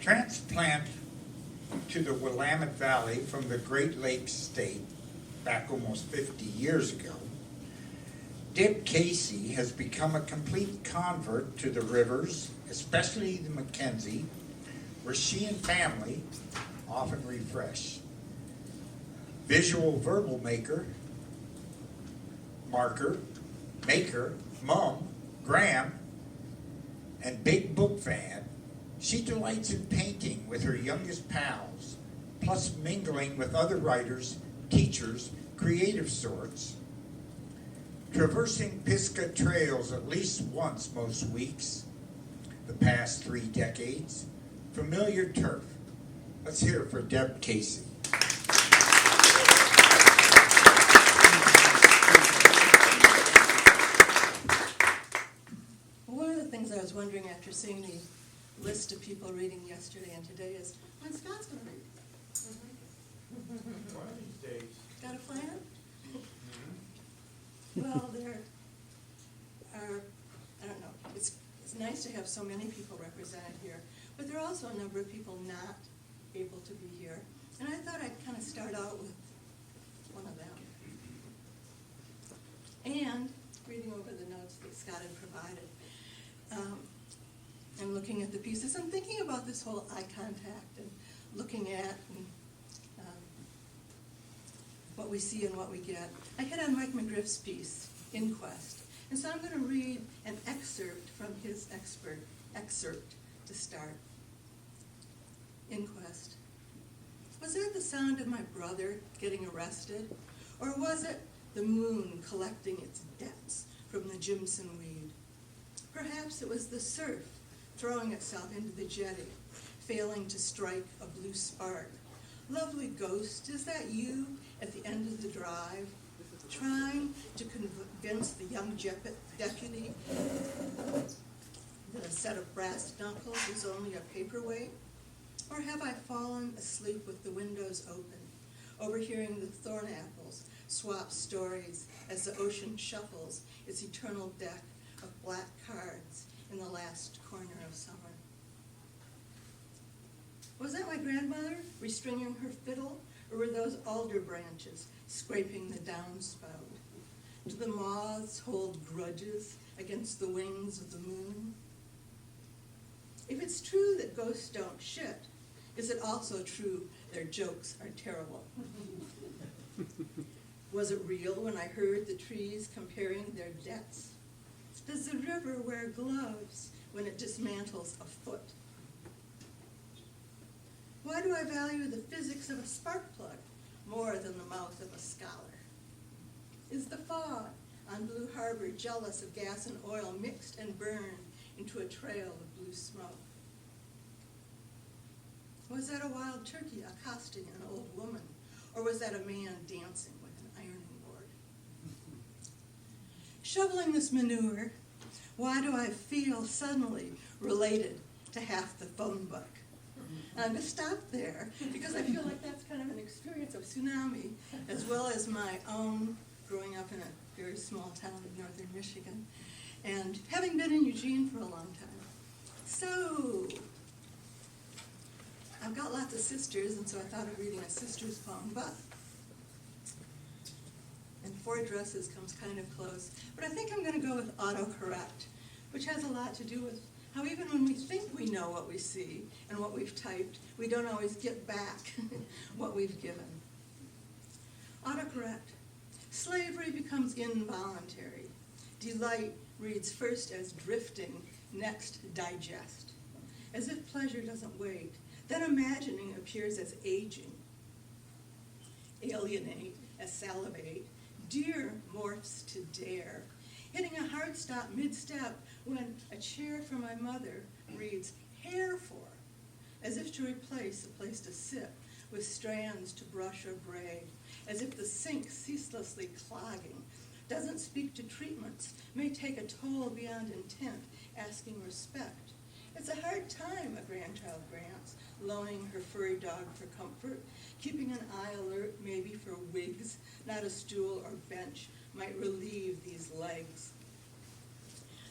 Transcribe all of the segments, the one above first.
Transplant to the Willamette Valley from the Great Lakes state back almost 50 years ago, Deb Casey has become a complete convert to the rivers, especially the Mackenzie, where she and family often refresh. Visual verbal maker, marker, maker, mom, gram, and big book fan, she delights in painting with her youngest pals, plus mingling with other writers, teachers, creative sorts, traversing Pisgah trails at least once most weeks, the past 3 decades, familiar turf. Let's hear it for Deb Casey. One of the things I was wondering after seeing the list of people reading yesterday and today is, when Scott's going to read? One of these days. Got a plan? Well, there are, I don't know, it's nice to have so many people represented here, but there are also a number of people not able to be here. And I thought I'd kind of start out with one of them. And reading over the notes that Scott had provided, and looking at the pieces and thinking about this whole eye contact and looking at what we see and what we get. I hit on Mike McGriff's piece, Inquest, and so I'm going to read an excerpt from his excerpt to start. Inquest. Was that the sound of my brother getting arrested, or was it the moon collecting its debts from the Jimson weed? Perhaps it was the surf throwing itself into the jetty, failing to strike a blue spark. Lovely ghost, is that you at the end of the drive, trying to convince the young deputy that a set of brass knuckles is only a paperweight? Or have I fallen asleep with the windows open, overhearing the thorn apples swap stories as the ocean shuffles its eternal deck of black cards in the last corner of summer? Was that my grandmother restringing her fiddle, or were those alder branches scraping the downspout? Do the moths hold grudges against the wings of the moon? If it's true that ghosts don't shit, is it also true their jokes are terrible? Was it real when I heard the trees comparing their debts? Does the river wear gloves when it dismantles a foot? Why do I value the physics of a spark plug more than the mouth of a scholar? Is the fog on Blue Harbor jealous of gas and oil mixed and burned into a trail of blue smoke? Was that a wild turkey accosting an old woman, or was that a man dancing with an ironing board? Shoveling this manure, why do I feel suddenly related to half the phone book? I'm going to stop there because I feel like that's kind of an experience of Tsunami, as well as my own growing up in a very small town in northern Michigan, and having been in Eugene for a long time. So, I've got lots of sisters, and so I thought of reading a sister's poem, but and 4 dresses comes kind of close. But I think I'm going to go with autocorrect, which has a lot to do with how even when we think we know what we see and what we've typed, we don't always get back what we've given. Autocorrect. Slavery becomes involuntary. Delight reads first as drifting, next digest. As if pleasure doesn't wait, then imagining appears as aging. Alienate as salivate. Dear morphs to dare. Hitting a hard stop mid-step when a chair for my mother reads hair for, as if to replace a place to sit with strands to brush or braid, as if the sink ceaselessly clogging doesn't speak to treatments, may take a toll beyond intent, asking respect. It's a hard time a grandchild grants, loaning her furry dog for comfort, keeping an eye alert maybe for wigs, not a stool or bench might relieve these legs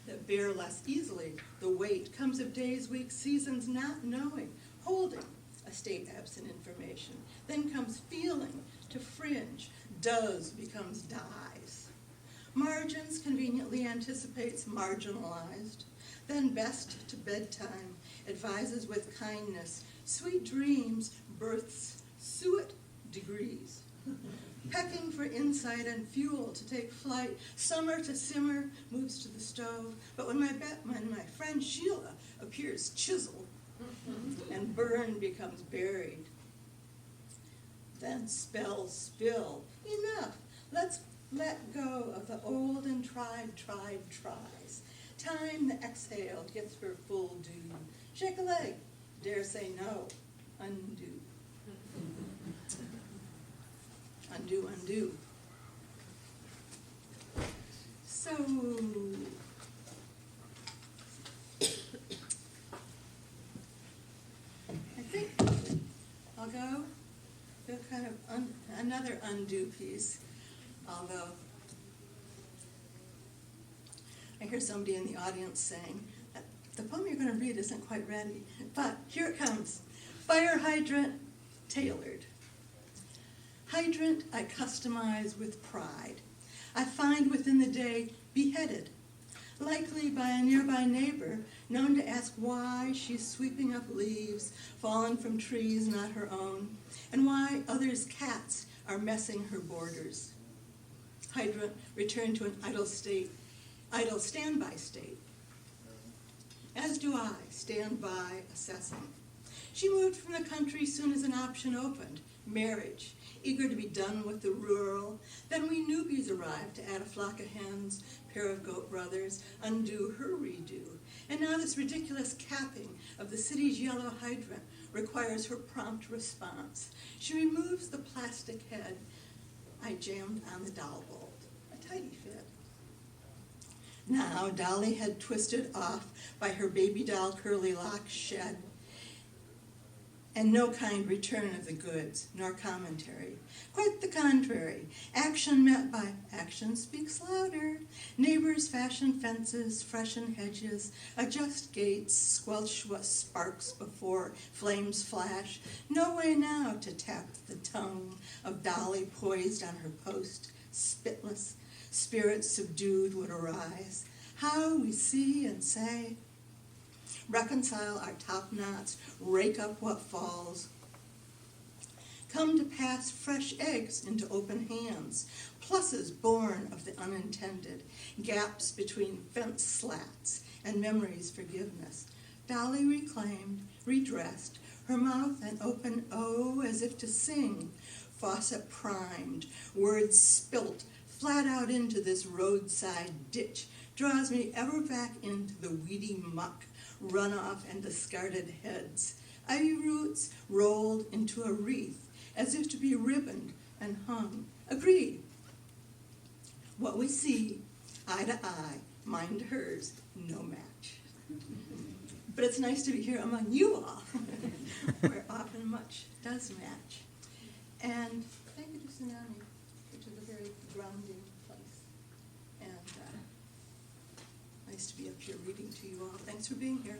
that bear less easily the weight comes of days, weeks, seasons, not knowing holding a state absent information. Then comes feeling to fringe, does becomes dies. Margins conveniently anticipates marginalized. Then best to bedtime advises with kindness. Sweet dreams births suet degrees. Pecking for insight and fuel to take flight, summer to simmer moves to the stove. But when my friend Sheila appears chiseled, and burn becomes buried, then spells spill. Enough. Let's let go of the old and tried tries. Time the exhaled gets her full due. Shake a leg. Dare say no. Undo. Undo, undo. So, I think I'll go kind of another undo piece, although I hear somebody in the audience saying that the poem you're going to read isn't quite ready, but here it comes. Fire hydrant tailored. Hydrant I customize with pride. I find within the day beheaded, likely by a nearby neighbor known to ask why she's sweeping up leaves fallen from trees not her own, and why others' cats are messing her borders. Hydrant returned to an idle standby state. As do I, stand by assessing. She moved from the country soon as an option opened, marriage, eager to be done with the rural. Then we newbies arrived to add a flock of hens, pair of goat brothers, undo her redo. And now this ridiculous capping of the city's yellow hydrant requires her prompt response. She removes the plastic head I jammed on the doll bolt, a tidy fit. Now Dolly had twisted off by her baby doll curly locks shed, and no kind return of the goods, nor commentary. Quite the contrary. Action met by action speaks louder. Neighbors fashion fences, freshen hedges, adjust gates, squelch what sparks before flames flash. No way now to tap the tongue of Dolly poised on her post, spitless, spirit subdued would arise. How we see and say, reconcile our top knots, rake up what falls. Come to pass fresh eggs into open hands, pluses born of the unintended, gaps between fence slats and memories forgiveness. Dolly reclaimed, redressed, her mouth an open O as if to sing, faucet primed, words spilt, flat out into this roadside ditch, draws me ever back into the weedy muck, runoff and discarded heads, ivy roots rolled into a wreath, as if to be ribboned and hung. Agreed. What we see, eye to eye, mind to hers, no match. But it's nice to be here among you all, where often much does match. And thank you to Tsunami, which is a very grounding place. And nice to be up here reading to you all. Thanks for being here.